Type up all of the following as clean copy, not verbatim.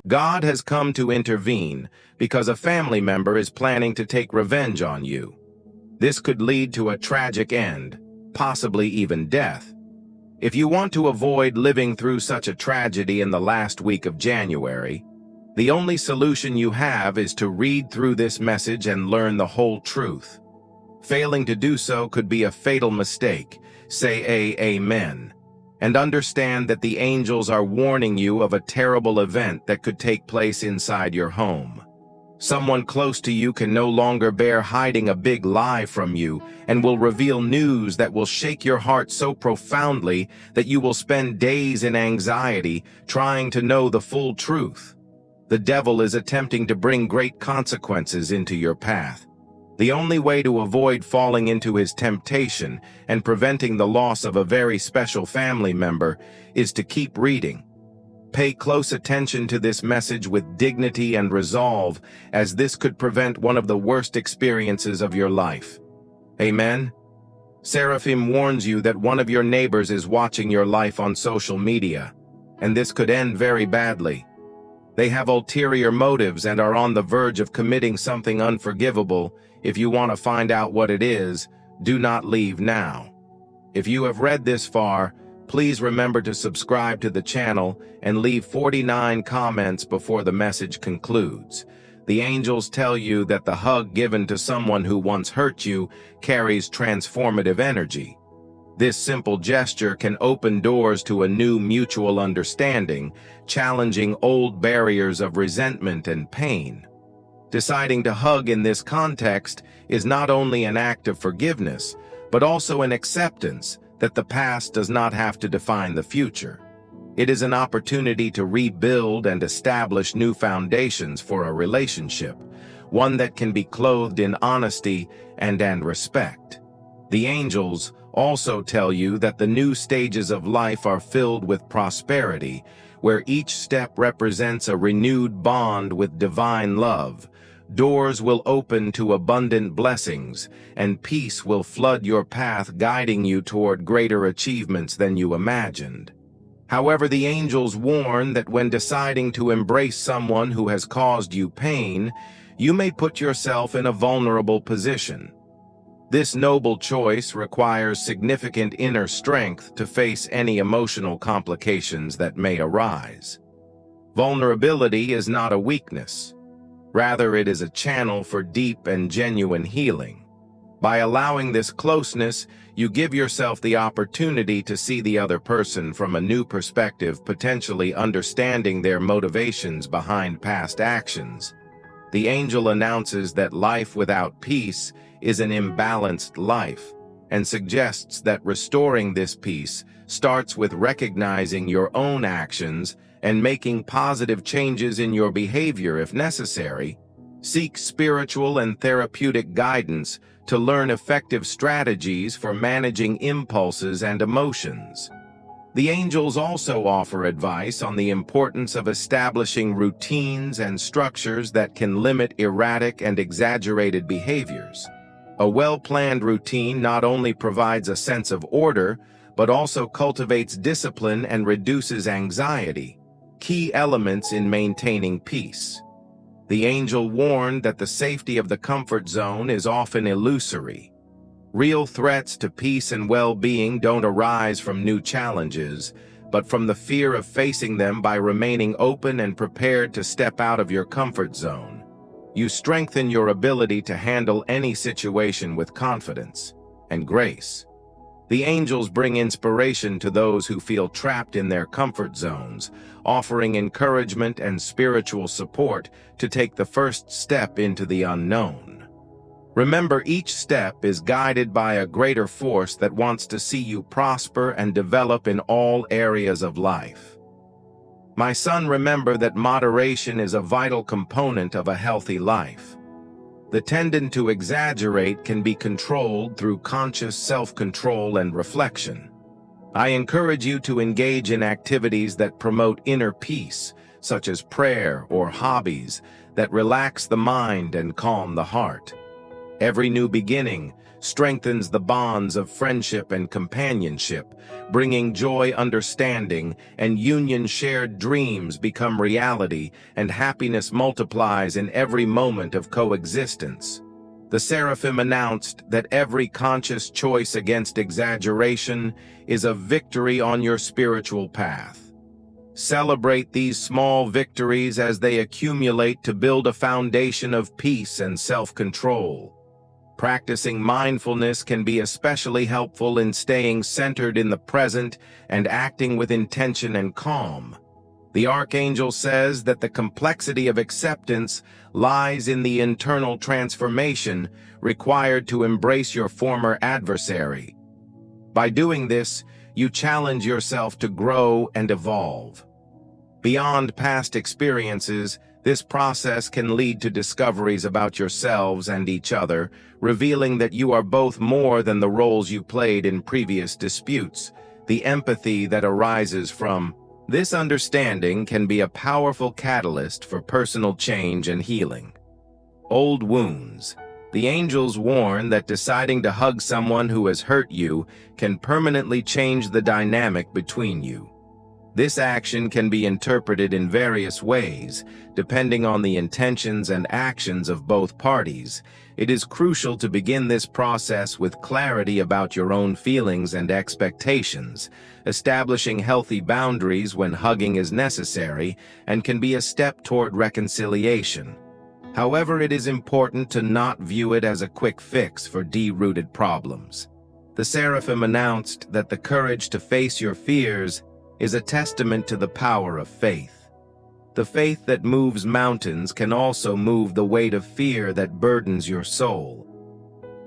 God has come to intervene because a family member is planning to take revenge on you. This could lead to a tragic end, possibly even death. If you want to avoid living through such a tragedy in the last week of January, the only solution you have is to read through this message and learn the whole truth. Failing to do so could be a fatal mistake. Say amen. And understand that the angels are warning you of a terrible event that could take place inside your home. Someone close to you can no longer bear hiding a big lie from you and will reveal news that will shake your heart so profoundly that you will spend days in anxiety trying to know the full truth. The devil is attempting to bring great consequences into your path. The only way to avoid falling into his temptation and preventing the loss of a very special family member is to keep reading. Pay close attention to this message with dignity and resolve, as this could prevent one of the worst experiences of your life. Amen. Seraphim warns you that one of your neighbors is watching your life on social media, and this could end very badly. They have ulterior motives and are on the verge of committing something unforgivable. If you want to find out what it is, do not leave now. If you have read this far, please remember to subscribe to the channel and leave 49 comments before the message concludes. The angels tell you that the hug given to someone who once hurt you carries transformative energy. This simple gesture can open doors to a new mutual understanding, challenging old barriers of resentment and pain. Deciding to hug in this context is not only an act of forgiveness, but also an acceptance that the past does not have to define the future. It is an opportunity to rebuild and establish new foundations for a relationship, one that can be clothed in honesty and respect. The angels also tell you that the new stages of life are filled with prosperity, where each step represents a renewed bond with divine love. Doors will open to abundant blessings, and peace will flood your path, guiding you toward greater achievements than you imagined. However, the angels warn that when deciding to embrace someone who has caused you pain, you may put yourself in a vulnerable position. This noble choice requires significant inner strength to face any emotional complications that may arise. Vulnerability is not a weakness. Rather, it is a channel for deep and genuine healing. By allowing this closeness, you give yourself the opportunity to see the other person from a new perspective, potentially understanding their motivations behind past actions. The angel announces that life without peace is an imbalanced life, and suggests that restoring this peace starts with recognizing your own actions and making positive changes in your behavior if necessary. Seek spiritual and therapeutic guidance to learn effective strategies for managing impulses and emotions. The angels also offer advice on the importance of establishing routines and structures that can limit erratic and exaggerated behaviors. A well-planned routine not only provides a sense of order, but also cultivates discipline and reduces anxiety, key elements in maintaining peace. The angel warned that the safety of the comfort zone is often illusory. Real threats to peace and well-being don't arise from new challenges, but from the fear of facing them. By remaining open and prepared to step out of your comfort zone, you strengthen your ability to handle any situation with confidence and grace. The angels bring inspiration to those who feel trapped in their comfort zones, offering encouragement and spiritual support to take the first step into the unknown. Remember, each step is guided by a greater force that wants to see you prosper and develop in all areas of life. My son, remember that moderation is a vital component of a healthy life. The tendency to exaggerate can be controlled through conscious self-control and reflection. I encourage you to engage in activities that promote inner peace, such as prayer or hobbies that relax the mind and calm the heart. Every new beginning strengthens the bonds of friendship and companionship, bringing joy, understanding, and union. Shared dreams become reality, and happiness multiplies in every moment of coexistence. The seraphim announced that every conscious choice against exaggeration is a victory on your spiritual path. Celebrate these small victories as they accumulate to build a foundation of peace and self-control. Practicing mindfulness can be especially helpful in staying centered in the present and acting with intention and calm. The archangel says that the complexity of acceptance lies in the internal transformation required to embrace your former adversary. By doing this, you challenge yourself to grow and evolve. Beyond past experiences, this process can lead to discoveries about yourselves and each other, revealing that you are both more than the roles you played in previous disputes. The empathy that arises from this understanding can be a powerful catalyst for personal change and healing. Old wounds. The angels warn that deciding to hug someone who has hurt you can permanently change the dynamic between you. This action can be interpreted in various ways, depending on the intentions and actions of both parties. It is crucial to begin this process with clarity about your own feelings and expectations. Establishing healthy boundaries when hugging is necessary and can be a step toward reconciliation. However, it is important to not view it as a quick fix for deep-rooted problems. The seraphim announced that the courage to face your fears is a testament to the power of faith. The faith that moves mountains can also move the weight of fear that burdens your soul.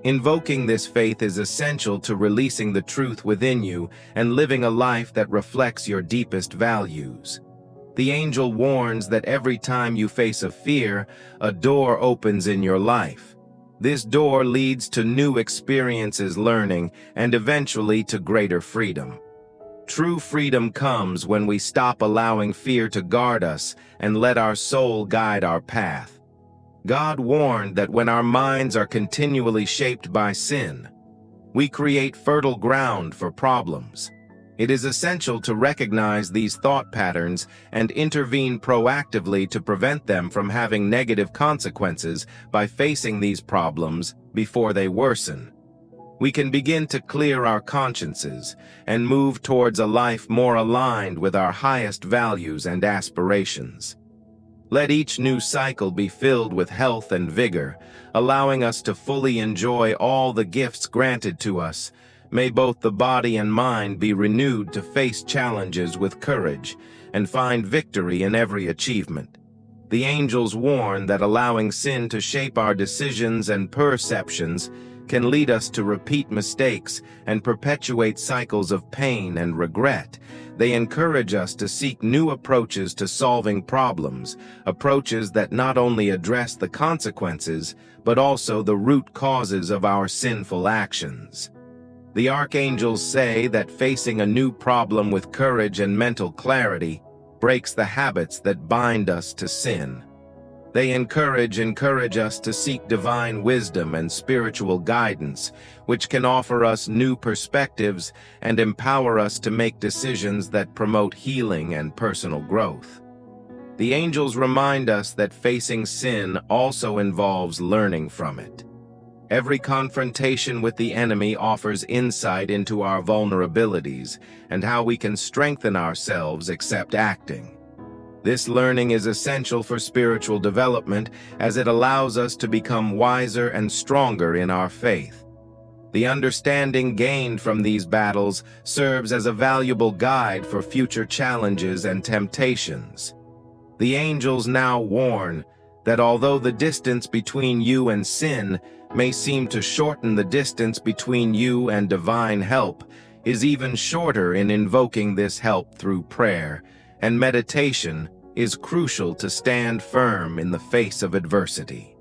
Invoking this faith is essential to releasing the truth within you and living a life that reflects your deepest values. The angel warns that every time you face a fear, a door opens in your life. This door leads to new experiences, learning, and eventually to greater freedom. True freedom comes when we stop allowing fear to guard us and let our soul guide our path. God warned that when our minds are continually shaped by sin, we create fertile ground for problems. It is essential to recognize these thought patterns and intervene proactively to prevent them from having negative consequences by facing these problems before they worsen. We can begin to clear our consciences and move towards a life more aligned with our highest values and aspirations. Let each new cycle be filled with health and vigor, allowing us to fully enjoy all the gifts granted to us. May both the body and mind be renewed to face challenges with courage and find victory in every achievement. The angels warn that allowing sin to shape our decisions and perceptions can lead us to repeat mistakes and perpetuate cycles of pain and regret. They encourage us to seek new approaches to solving problems, approaches that not only address the consequences, but also the root causes of our sinful actions. The archangels say that facing a new problem with courage and mental clarity breaks the habits that bind us to sin. They encourage us to seek divine wisdom and spiritual guidance, which can offer us new perspectives and empower us to make decisions that promote healing and personal growth. The angels remind us that facing sin also involves learning from it. Every confrontation with the enemy offers insight into our vulnerabilities and how we can strengthen ourselves except acting. This learning is essential for spiritual development as it allows us to become wiser and stronger in our faith. The understanding gained from these battles serves as a valuable guide for future challenges and temptations. The angels now warn that although the distance between you and sin may seem to shorten, the distance between you and divine help is even shorter. In invoking this help through prayer and meditation is crucial to stand firm in the face of adversity.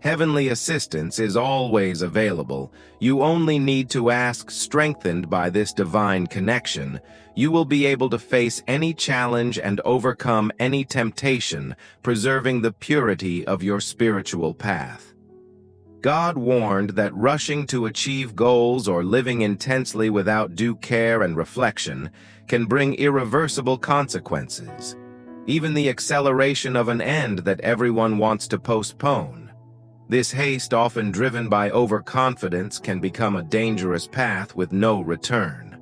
Heavenly assistance is always available. You only need to ask. Strengthened by this divine connection, you will be able to face any challenge and overcome any temptation, preserving the purity of your spiritual path. God warned that rushing to achieve goals or living intensely without due care and reflection can bring irreversible consequences. Even the acceleration of an end that everyone wants to postpone. This haste, often driven by overconfidence, can become a dangerous path with no return.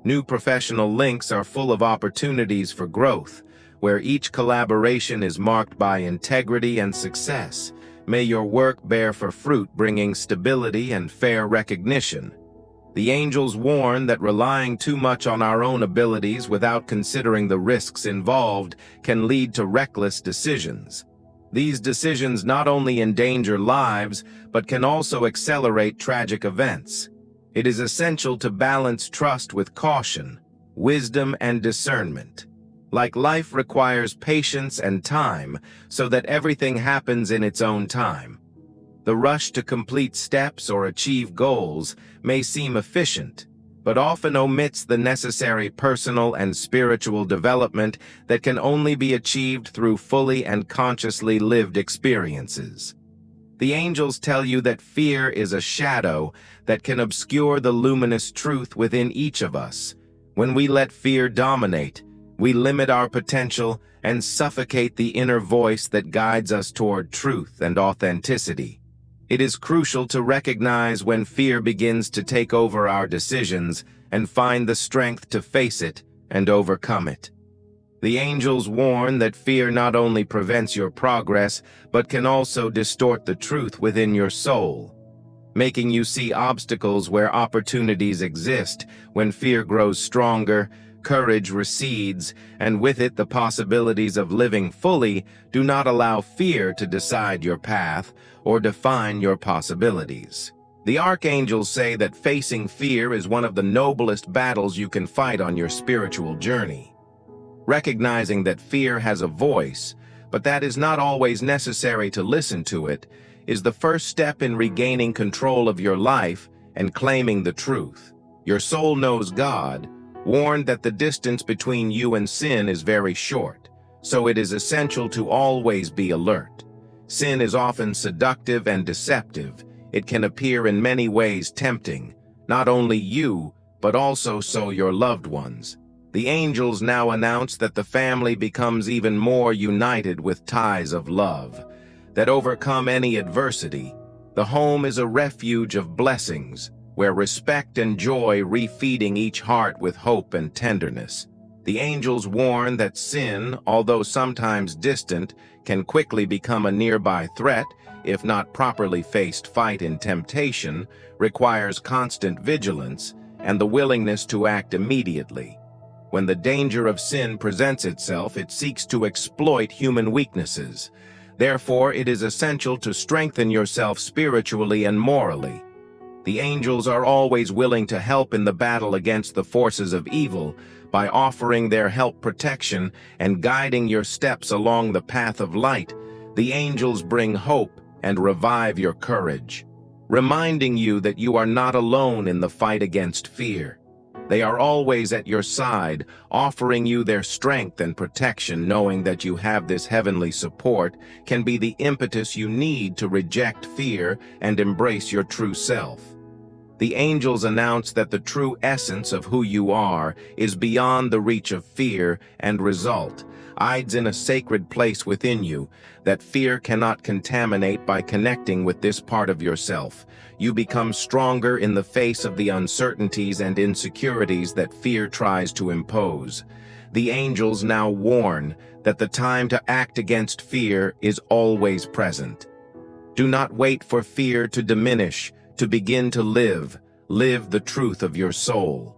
New professional links are full of opportunities for growth, where each collaboration is marked by integrity and success. May your work bear for fruit, bringing stability and fair recognition. The angels warn that relying too much on our own abilities without considering the risks involved can lead to reckless decisions. These decisions not only endanger lives, but can also accelerate tragic events. It is essential to balance trust with caution, wisdom and discernment. Like life requires patience and time, so that everything happens in its own time. The rush to complete steps or achieve goals may seem efficient, but often omits the necessary personal and spiritual development that can only be achieved through fully and consciously lived experiences. The angels tell you that fear is a shadow that can obscure the luminous truth within each of us. When we let fear dominate, we limit our potential and suffocate the inner voice that guides us toward truth and authenticity. It is crucial to recognize when fear begins to take over our decisions and find the strength to face it and overcome it. The angels warn that fear not only prevents your progress, but can also distort the truth within your soul, making you see obstacles where opportunities exist. When fear grows stronger, courage recedes, and with it the possibilities of living fully. Do not allow fear to decide your path or define your possibilities. The archangels say that facing fear is one of the noblest battles you can fight on your spiritual journey. Recognizing that fear has a voice, but that is not always necessary to listen to it, is the first step in regaining control of your life and claiming the truth. Your soul knows God, warned that the distance between you and sin is very short, so it is essential to always be alert. Sin is often seductive and deceptive. It can appear in many ways tempting, not only you, but also your loved ones. The angels now announce that the family becomes even more united with ties of love, that overcome any adversity. The home is a refuge of blessings, where respect and joy refeeding each heart with hope and tenderness. The angels warn that sin, although sometimes distant, can quickly become a nearby threat if not properly faced. Fight in temptation requires constant vigilance and the willingness to act immediately. When the danger of sin presents itself, it seeks to exploit human weaknesses. Therefore, it is essential to strengthen yourself spiritually and morally. The angels are always willing to help in the battle against the forces of evil by offering their help, protection, and guiding your steps along the path of light. The angels bring hope and revive your courage, reminding you that you are not alone in the fight against fear. They are always at your side, offering you their strength and protection. Knowing that you have this heavenly support can be the impetus you need to reject fear and embrace your true self. The angels announce that the true essence of who you are is beyond the reach of fear and resides in a sacred place within you that fear cannot contaminate. By connecting with this part of yourself, you become stronger in the face of the uncertainties and insecurities that fear tries to impose. The angels now warn that the time to act against fear is always present. Do not wait for fear to diminish, to begin to live the truth of your soul.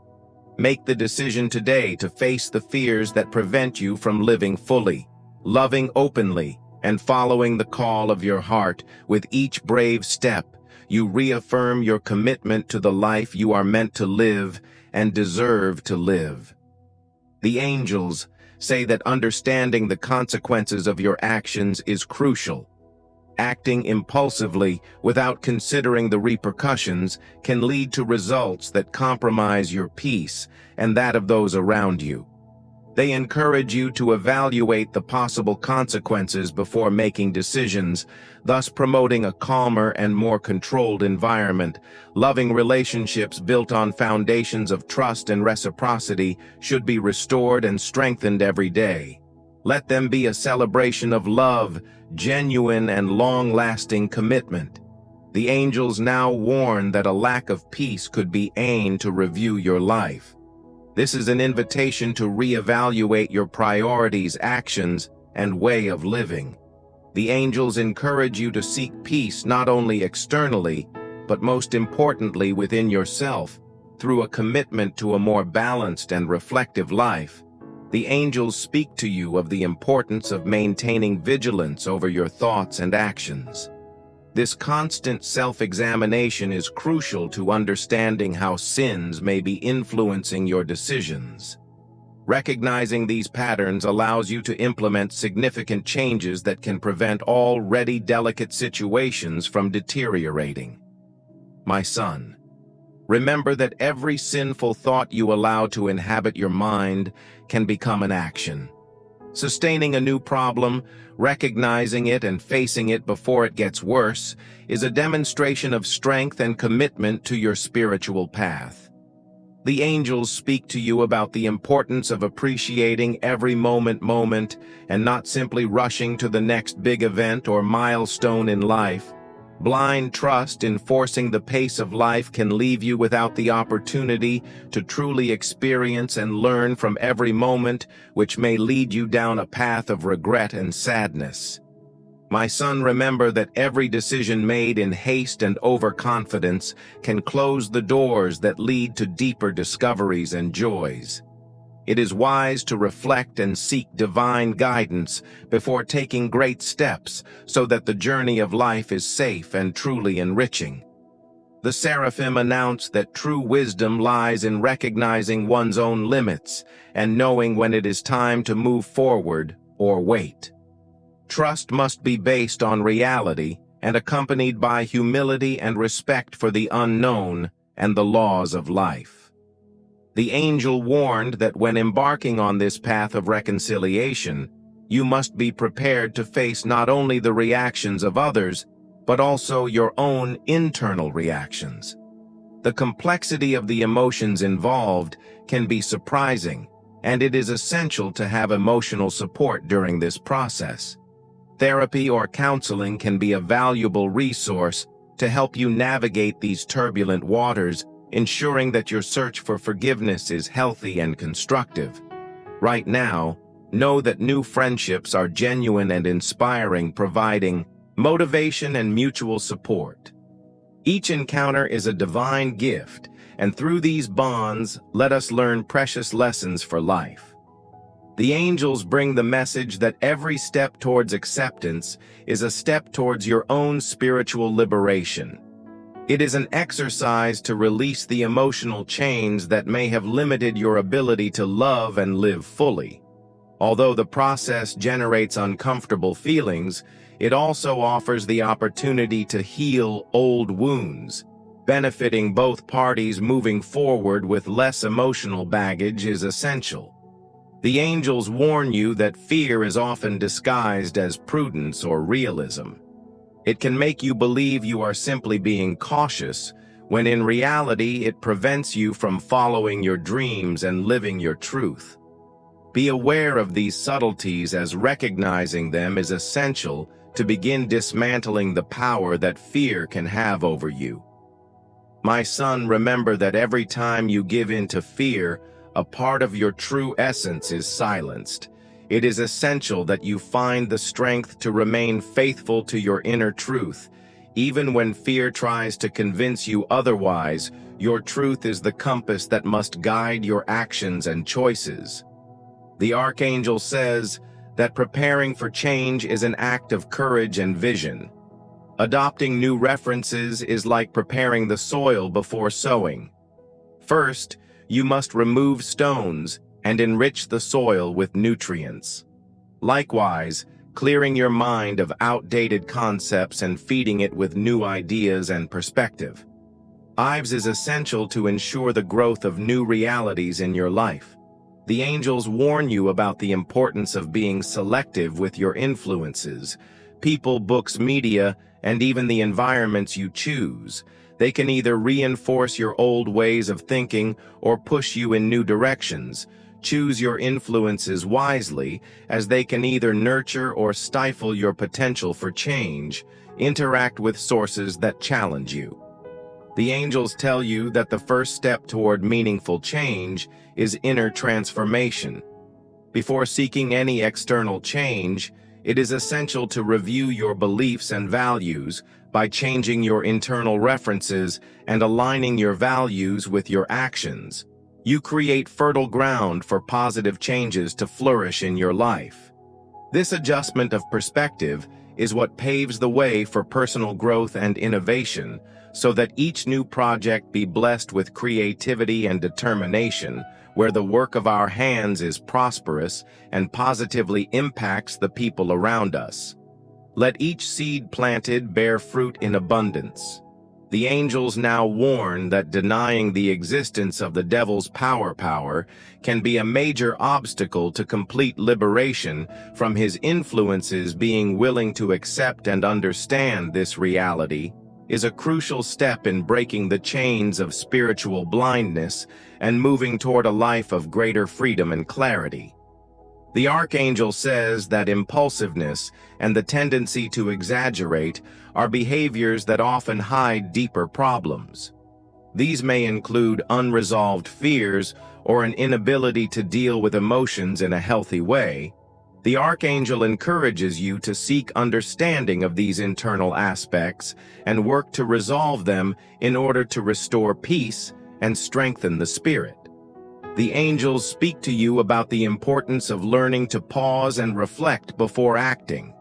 Make the decision today to face the fears that prevent you from living fully, loving openly, and following the call of your heart. With each brave step, you reaffirm your commitment to the life you are meant to live and deserve to live. The angels say that understanding the consequences of your actions is crucial. Acting impulsively without considering the repercussions can lead to results that compromise your peace and that of those around you. They encourage you to evaluate the possible consequences before making decisions, thus promoting a calmer and more controlled environment. Loving relationships built on foundations of trust and reciprocity should be restored and strengthened every day. Let them be a celebration of love, genuine and long-lasting commitment. The angels now warn that a lack of peace could be aim to review your life. This is an invitation to reevaluate your priorities, actions, and way of living. The angels encourage you to seek peace not only externally, but most importantly within yourself, through a commitment to a more balanced and reflective life. The angels speak to you of the importance of maintaining vigilance over your thoughts and actions. This constant self-examination is crucial to understanding how sins may be influencing your decisions. Recognizing these patterns allows you to implement significant changes that can prevent already delicate situations from deteriorating. My son, remember that every sinful thought you allow to inhabit your mind can become an action. Sustaining a new problem, recognizing it and facing it before it gets worse, is a demonstration of strength and commitment to your spiritual path. The angels speak to you about the importance of appreciating every moment and not simply rushing to the next big event or milestone in life. Blind trust in forcing the pace of life can leave you without the opportunity to truly experience and learn from every moment, which may lead you down a path of regret and sadness. My son, remember that every decision made in haste and overconfidence can close the doors that lead to deeper discoveries and joys. It is wise to reflect and seek divine guidance before taking great steps so that the journey of life is safe and truly enriching. The seraphim announce that true wisdom lies in recognizing one's own limits and knowing when it is time to move forward or wait. Trust must be based on reality and accompanied by humility and respect for the unknown and the laws of life. The angel warned that when embarking on this path of reconciliation, you must be prepared to face not only the reactions of others, but also your own internal reactions. The complexity of the emotions involved can be surprising, and it is essential to have emotional support during this process. Therapy or counseling can be a valuable resource to help you navigate these turbulent waters, ensuring that your search for forgiveness is healthy and constructive. Right now, know that new friendships are genuine and inspiring, providing motivation and mutual support. Each encounter is a divine gift, and through these bonds, let us learn precious lessons for life. The angels bring the message that every step towards acceptance is a step towards your own spiritual liberation. It is an exercise to release the emotional chains that may have limited your ability to love and live fully. Although the process generates uncomfortable feelings, it also offers the opportunity to heal old wounds. Benefiting both parties, moving forward with less emotional baggage is essential. The angels warn you that fear is often disguised as prudence or realism. It can make you believe you are simply being cautious, when in reality it prevents you from following your dreams and living your truth. Be aware of these subtleties, as recognizing them is essential to begin dismantling the power that fear can have over you. My son, remember that every time you give in to fear, a part of your true essence is silenced. It is essential that you find the strength to remain faithful to your inner truth. Even when fear tries to convince you otherwise, your truth is the compass that must guide your actions and choices. The archangel says that preparing for change is an act of courage and vision. Adopting new references is like preparing the soil before sowing. First, you must remove stones and enrich the soil with nutrients. Likewise, clearing your mind of outdated concepts and feeding it with new ideas and perspective. Ives is essential to ensure the growth of new realities in your life. The angels warn you about the importance of being selective with your influences. People, books, media, and even the environments you choose. They can either reinforce your old ways of thinking or push you in new directions. Choose your influences wisely, as they can either nurture or stifle your potential for change. Interact with sources that challenge you. The angels tell you that the first step toward meaningful change is inner transformation. Before seeking any external change, it is essential to review your beliefs and values by changing your internal references and aligning your values with your actions. You create fertile ground for positive changes to flourish in your life. This adjustment of perspective is what paves the way for personal growth and innovation, so that each new project be blessed with creativity and determination, where the work of our hands is prosperous and positively impacts the people around us. Let each seed planted bear fruit in abundance. The angels now warn that denying the existence of the devil's power can be a major obstacle to complete liberation from his influences. Being willing to accept and understand this reality is a crucial step in breaking the chains of spiritual blindness and moving toward a life of greater freedom and clarity. The archangel says that impulsiveness and the tendency to exaggerate are behaviors that often hide deeper problems. These may include unresolved fears or an inability to deal with emotions in a healthy way. The archangel encourages you to seek understanding of these internal aspects and work to resolve them in order to restore peace and strengthen the spirit. The angels speak to you about the importance of learning to pause and reflect before acting.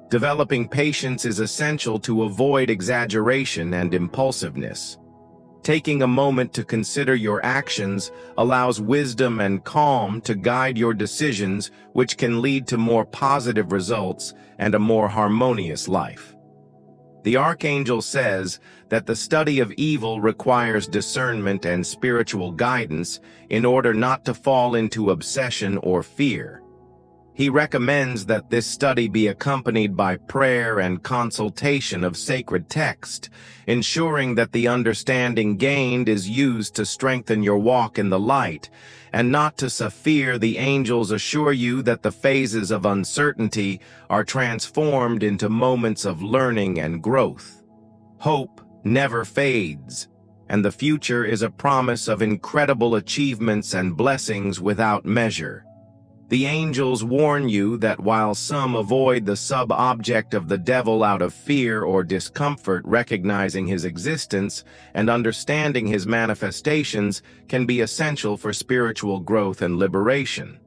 Developing patience is essential to avoid exaggeration and impulsiveness. Taking a moment to consider your actions allows wisdom and calm to guide your decisions, which can lead to more positive results and a more harmonious life. The archangel says that the study of evil requires discernment and spiritual guidance in order not to fall into obsession or fear. He recommends that this study be accompanied by prayer and consultation of sacred text, ensuring that the understanding gained is used to strengthen your walk in the light and not to fear. The angels assure you that the phases of uncertainty are transformed into moments of learning and growth. Hope never fades, and the future is a promise of incredible achievements and blessings without measure. The angels warn you that while some avoid the sub-object of the devil out of fear or discomfort, recognizing his existence and understanding his manifestations can be essential for spiritual growth and liberation.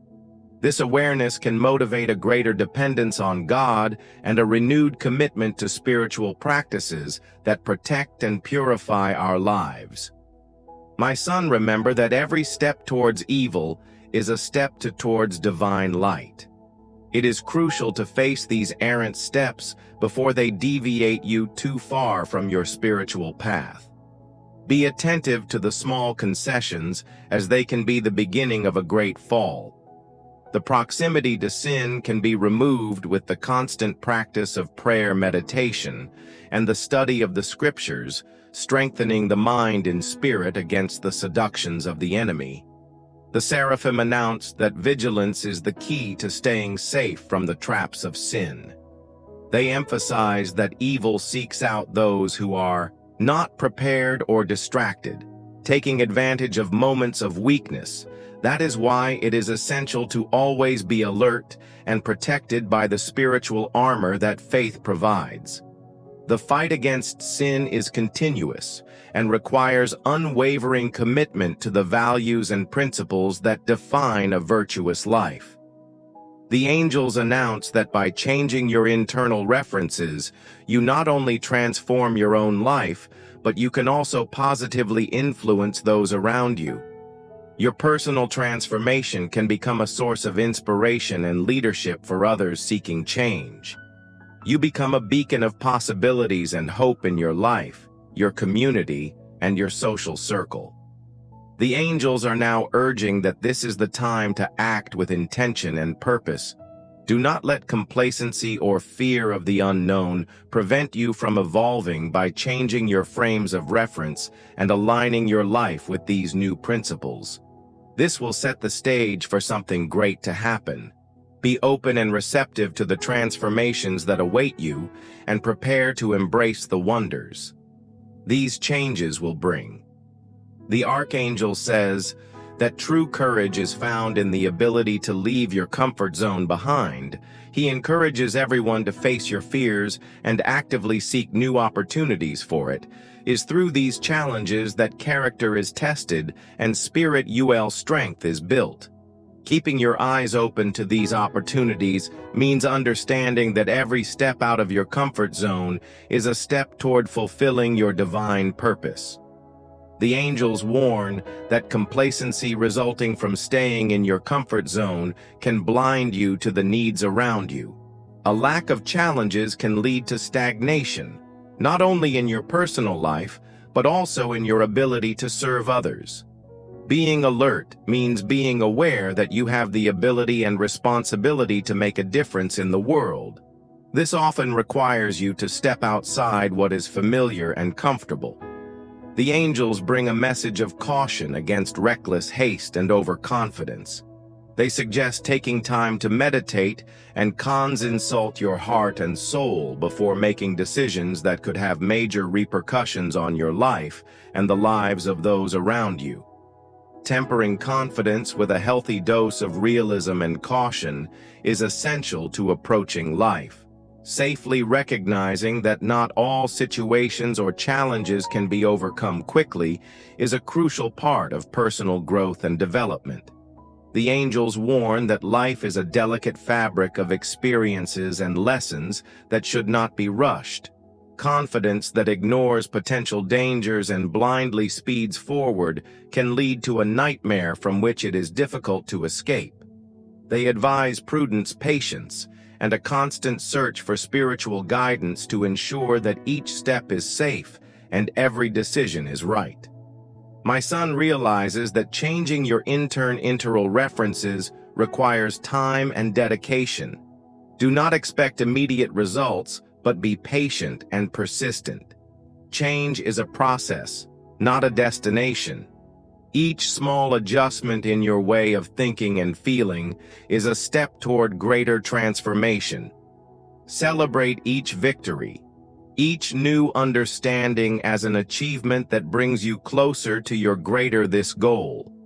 This awareness can motivate a greater dependence on God and a renewed commitment to spiritual practices that protect and purify our lives. My son, remember that every step towards evil is a step towards divine light. It is crucial to face these errant steps before they deviate you too far from your spiritual path. Be attentive to the small concessions, as they can be the beginning of a great fall. The proximity to sin can be removed with the constant practice of prayer, meditation, and the study of the scriptures, strengthening the mind and spirit against the seductions of the enemy. The seraphim announced that vigilance is the key to staying safe from the traps of sin. They emphasize that evil seeks out those who are not prepared or distracted, taking advantage of moments of weakness. That is why it is essential to always be alert and protected by the spiritual armor that faith provides. The fight against sin is continuous and requires unwavering commitment to the values and principles that define a virtuous life. The angels announce that by changing your internal references, you not only transform your own life, but you can also positively influence those around you. Your personal transformation can become a source of inspiration and leadership for others seeking change. You become a beacon of possibilities and hope in your life, your community, and your social circle. The angels are now urging that this is the time to act with intention and purpose. Do not let complacency or fear of the unknown prevent you from evolving by changing your frames of reference and aligning your life with these new principles. This will set the stage for something great to happen. Be open and receptive to the transformations that await you and prepare to embrace the wonders these changes will bring. The Archangel says that true courage is found in the ability to leave your comfort zone behind. He encourages everyone to face your fears and actively seek new opportunities for it. Is through these challenges that character is tested and spiritual strength is built. Keeping your eyes open to these opportunities means understanding that every step out of your comfort zone is a step toward fulfilling your divine purpose. The angels warn that complacency resulting from staying in your comfort zone can blind you to the needs around you. A lack of challenges can lead to stagnation, not only in your personal life, but also in your ability to serve others. Being alert means being aware that you have the ability and responsibility to make a difference in the world. This often requires you to step outside what is familiar and comfortable. The angels bring a message of caution against reckless haste and overconfidence. They suggest taking time to meditate and consult your heart and soul before making decisions that could have major repercussions on your life and the lives of those around you. Tempering confidence with a healthy dose of realism and caution is essential to approaching life. Safely recognizing that not all situations or challenges can be overcome quickly is a crucial part of personal growth and development. The angels warn that life is a delicate fabric of experiences and lessons that should not be rushed. Confidence that ignores potential dangers and blindly speeds forward can lead to a nightmare from which it is difficult to escape. They advise prudence, patience, and a constant search for spiritual guidance to ensure that each step is safe and every decision is right. My son realizes that changing your internal references requires time and dedication. Do not expect immediate results, but be patient and persistent. Change is a process, not a destination. Each small adjustment in your way of thinking and feeling is a step toward greater transformation. Celebrate each victory, each new understanding as an achievement that brings you closer to your greater this goal.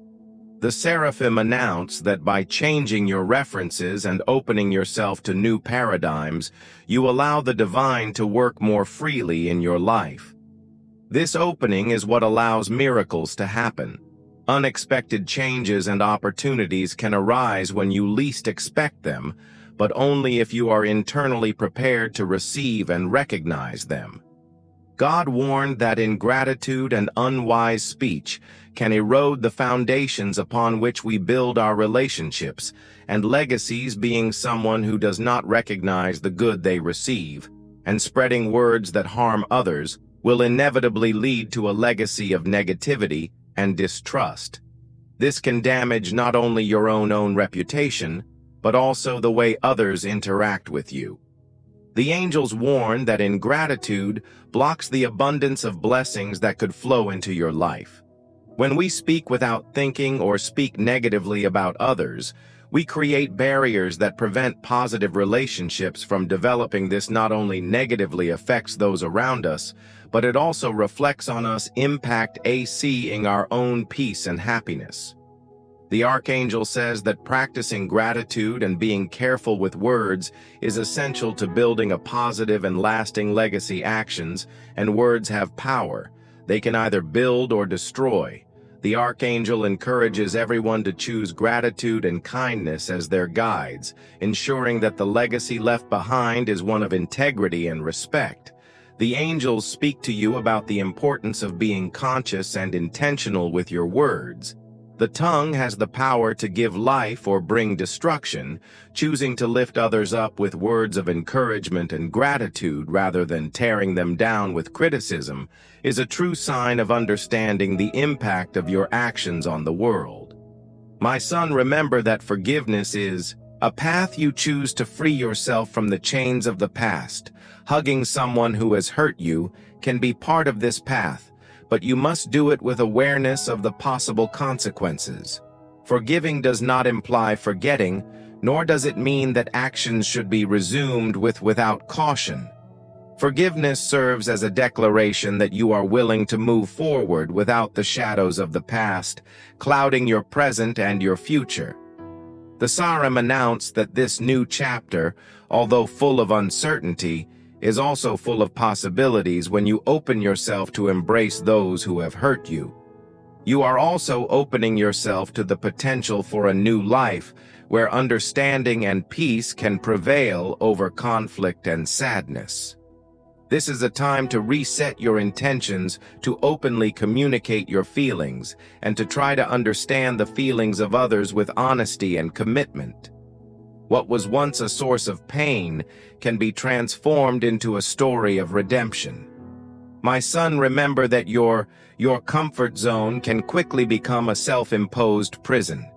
The seraphim announce that by changing your references and opening yourself to new paradigms, you allow the divine to work more freely in your life. This opening is what allows miracles to happen. Unexpected changes and opportunities can arise when you least expect them, but only if you are internally prepared to receive and recognize them. God warned that ingratitude and unwise speech can erode the foundations upon which we build our relationships, and legacies being someone who does not recognize the good they receive, and spreading words that harm others will inevitably lead to a legacy of negativity and distrust. This can damage not only your own reputation, but also the way others interact with you. The angels warn that ingratitude blocks the abundance of blessings that could flow into your life. When we speak without thinking or speak negatively about others, we create barriers that prevent positive relationships from developing. This not only negatively affects those around us, but it also reflects on us, impacting our own peace and happiness. The Archangel says that practicing gratitude and being careful with words is essential to building a positive and lasting legacy. Actions and words have power. They can either build or destroy. The Archangel encourages everyone to choose gratitude and kindness as their guides, ensuring that the legacy left behind is one of integrity and respect. The angels speak to you about the importance of being conscious and intentional with your words. The tongue has the power to give life or bring destruction. Choosing to lift others up with words of encouragement and gratitude rather than tearing them down with criticism is a true sign of understanding the impact of your actions on the world. My son, remember that forgiveness is a path you choose to free yourself from the chains of the past. Hugging someone who has hurt you can be part of this path, but you must do it with awareness of the possible consequences. Forgiving does not imply forgetting, nor does it mean that actions should be resumed without caution. Forgiveness serves as a declaration that you are willing to move forward without the shadows of the past clouding your present and your future. The Psalm announced that this new chapter, although full of uncertainty, is also full of possibilities when you open yourself to embrace those who have hurt you. You are also opening yourself to the potential for a new life where understanding and peace can prevail over conflict and sadness. This is a time to reset your intentions, to openly communicate your feelings, and to try to understand the feelings of others with honesty and commitment. What was once a source of pain can be transformed into a story of redemption. My son, remember that your comfort zone can quickly become a self-imposed prison.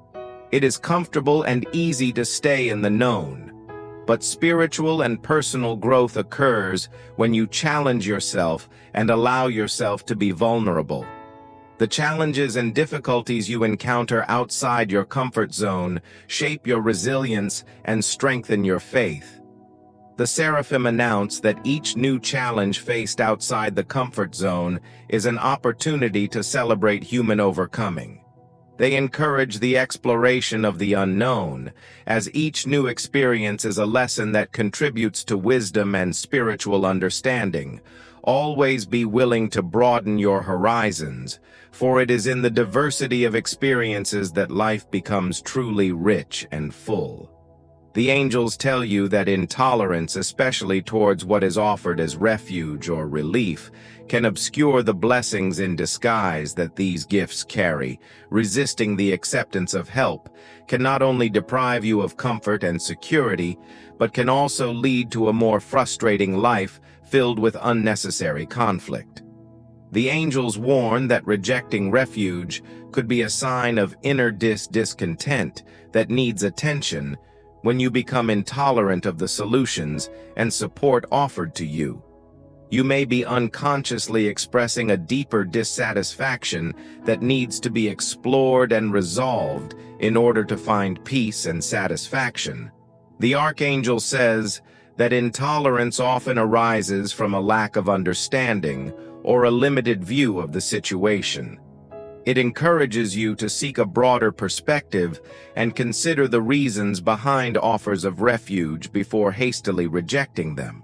It is comfortable and easy to stay in the known, but spiritual and personal growth occurs when you challenge yourself and allow yourself to be vulnerable. The challenges and difficulties you encounter outside your comfort zone shape your resilience and strengthen your faith. The seraphim announce that each new challenge faced outside the comfort zone is an opportunity to celebrate human overcoming. They encourage the exploration of the unknown, as each new experience is a lesson that contributes to wisdom and spiritual understanding. Always be willing to broaden your horizons, for it is in the diversity of experiences that life becomes truly rich and full. The angels tell you that intolerance, especially towards what is offered as refuge or relief, can obscure the blessings in disguise that these gifts carry. Resisting the acceptance of help can not only deprive you of comfort and security, but can also lead to a more frustrating life filled with unnecessary conflict. The angels warn that rejecting refuge could be a sign of inner discontent that needs attention when you become intolerant of the solutions and support offered to you. You may be unconsciously expressing a deeper dissatisfaction that needs to be explored and resolved in order to find peace and satisfaction. The archangel says that intolerance often arises from a lack of understanding or a limited view of the situation. It encourages you to seek a broader perspective and consider the reasons behind offers of refuge before hastily rejecting them.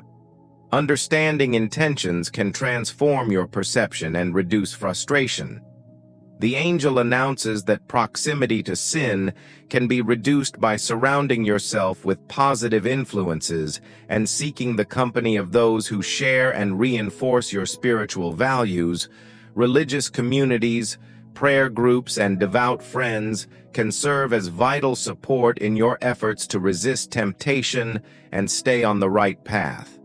Understanding intentions can transform your perception and reduce frustration. The angel announces that proximity to sin can be reduced by surrounding yourself with positive influences and seeking the company of those who share and reinforce your spiritual values. Religious communities, prayer groups, and devout friends can serve as vital support in your efforts to resist temptation and stay on the right path.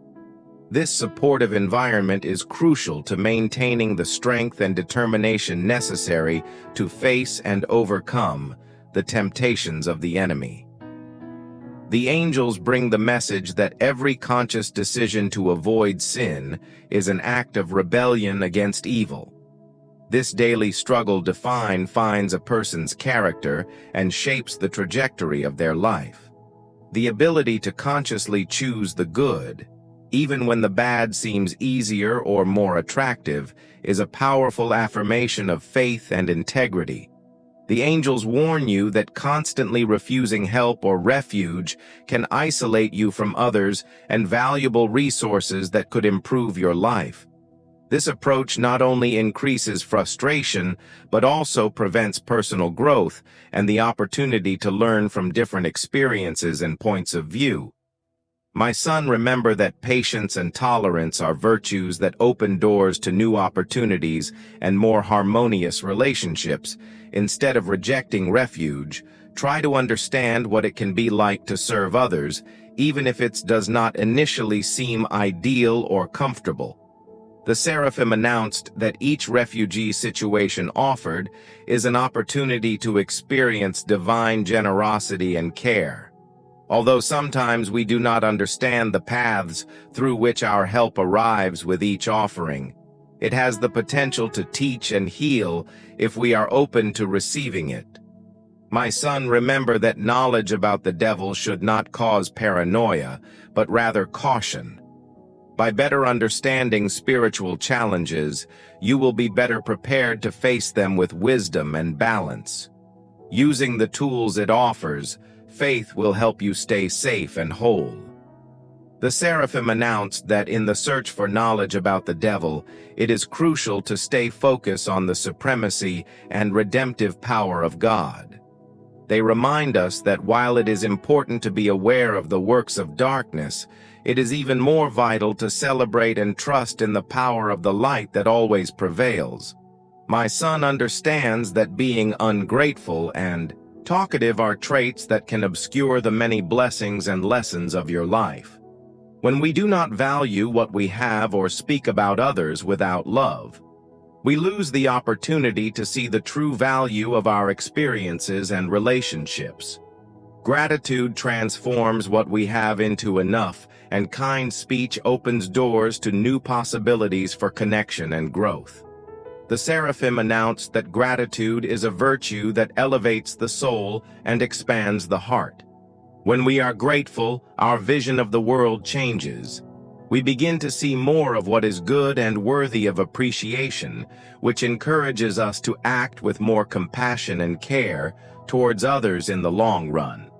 This supportive environment is crucial to maintaining the strength and determination necessary to face and overcome the temptations of the enemy. The angels bring the message that every conscious decision to avoid sin is an act of rebellion against evil. This daily struggle defines a person's character and shapes the trajectory of their life. The ability to consciously choose the good, even when the bad seems easier or more attractive, is a powerful affirmation of faith and integrity. The angels warn you that constantly refusing help or refuge can isolate you from others and valuable resources that could improve your life. This approach not only increases frustration, but also prevents personal growth and the opportunity to learn from different experiences and points of view. My son, remember that patience and tolerance are virtues that open doors to new opportunities and more harmonious relationships. Instead of rejecting refuge, try to understand what it can be like to serve others, even if it does not initially seem ideal or comfortable. The seraphim announced that each refugee situation offered is an opportunity to experience divine generosity and care. Although sometimes we do not understand the paths through which our help arrives with each offering, it has the potential to teach and heal if we are open to receiving it. My son, remember that knowledge about the devil should not cause paranoia, but rather caution. By better understanding spiritual challenges, you will be better prepared to face them with wisdom and balance. Using the tools it offers, faith will help you stay safe and whole. The seraphim announced that in the search for knowledge about the devil, it is crucial to stay focused on the supremacy and redemptive power of God. They remind us that while it is important to be aware of the works of darkness, it is even more vital to celebrate and trust in the power of the light that always prevails. My son understands that being ungrateful and talkative are traits that can obscure the many blessings and lessons of your life. When we do not value what we have or speak about others without love, we lose the opportunity to see the true value of our experiences and relationships. Gratitude transforms what we have into enough, and kind speech opens doors to new possibilities for connection and growth. The seraphim announced that gratitude is a virtue that elevates the soul and expands the heart. When we are grateful, our vision of the world changes. We begin to see more of what is good and worthy of appreciation, which encourages us to act with more compassion and care towards others in the long run.